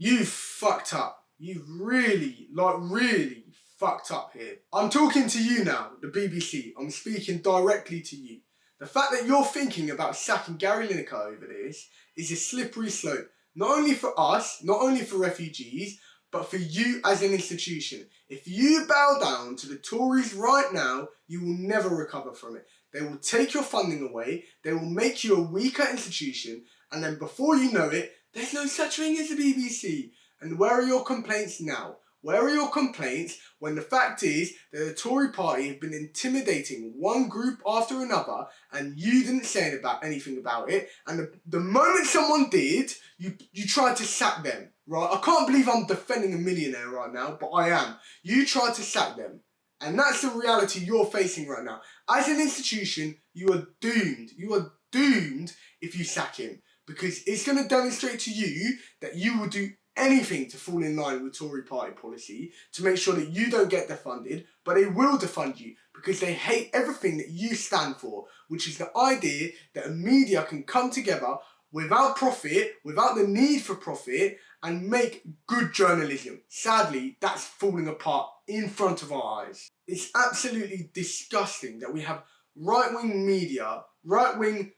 You fucked up. You really fucked up here. I'm talking to you now, the BBC. I'm speaking directly to you. The fact that you're thinking about sacking Gary Lineker over this is a slippery slope. Not only for us, not only for refugees, but for you as an institution. If you bow down to the Tories right now, you will never recover from it. They will take your funding away, they will make you a weaker institution, and then before you know it, there's no such thing as the BBC. And where are your complaints now? Where are your complaints when the fact is that the Tory party have been intimidating one group after another and you didn't say anything about it, and the moment someone did, you tried to sack them, right? I can't believe I'm defending a millionaire right now, but I am. You tried to sack them. And that's the reality you're facing right now. As an institution, you are doomed. You are doomed if you sack him, because it's going to demonstrate to you that you will do anything to fall in line with Tory party policy to make sure that you don't get defunded, but they will defund you because they hate everything that you stand for, which is the idea that a media can come together without profit, without the need for profit, and make good journalism. Sadly, that's falling apart in front of our eyes. It's absolutely disgusting that we have right-wing media, right-wing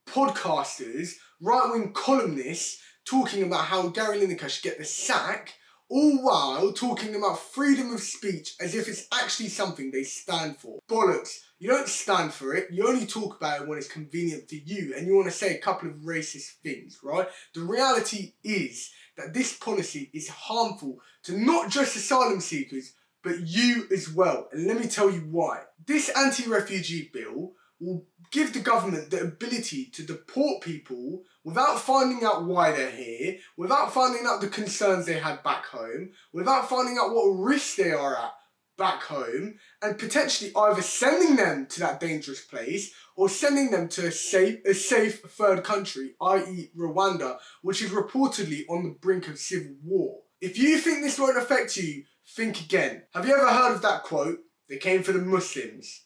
podcasters, right-wing columnists talking about how Gary Lineker should get the sack, all while talking about freedom of speech as if it's actually something they stand for. Bollocks. You don't stand for it, you only talk about it when it's convenient for you and you want to say a couple of racist things, right? The reality is that this policy is harmful to not just asylum seekers, but you as well. And let me tell you why. This anti-refugee bill will give the government the ability to deport people without finding out why they're here, without finding out the concerns they had back home, without finding out what risk they are at back home, and potentially either sending them to that dangerous place or sending them to a safe third country, i.e. Rwanda, which is reportedly on the brink of civil war. If you think this won't affect you, think again. Have you ever heard of that quote? They came for the Muslims,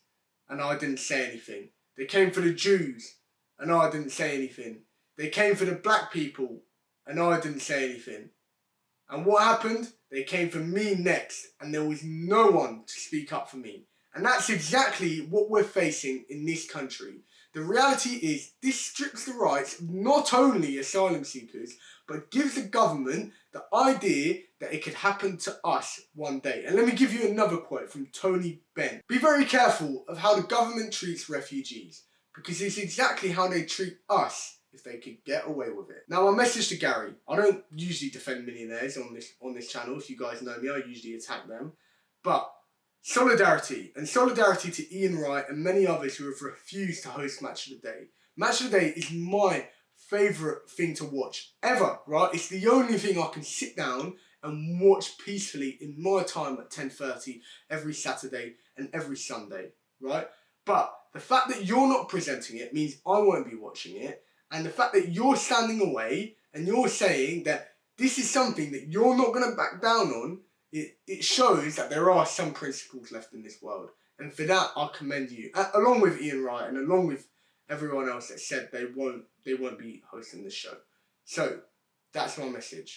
and I didn't say anything. They came for the Jews, and I didn't say anything. They came for the black people, and I didn't say anything. And what happened? They came for me next, and there was no one to speak up for me. And that's exactly what we're facing in this country. The reality is this strips the rights of not only asylum seekers, but gives the government the idea that it could happen to us one day. And let me give you another quote from Tony Benn. Be very careful of how the government treats refugees, because it's exactly how they treat us if they could get away with it. Now, my message to Gary. I don't usually defend millionaires on this channel. If you guys know me, I usually attack them. But solidarity, and solidarity to Ian Wright and many others who have refused to host Match of the Day. Match of the Day is my favourite thing to watch ever, right? It's the only thing I can sit down and watch peacefully in my time at 10:30 every Saturday and every Sunday, right? But the fact that you're not presenting it means I won't be watching it, and the fact that you're standing away and you're saying that this is something that you're not going to back down on, it shows that there are some principles left in this world. And for that, I commend you, along with Ian Wright and along with everyone else that said they won't be hosting this show. So, that's my message.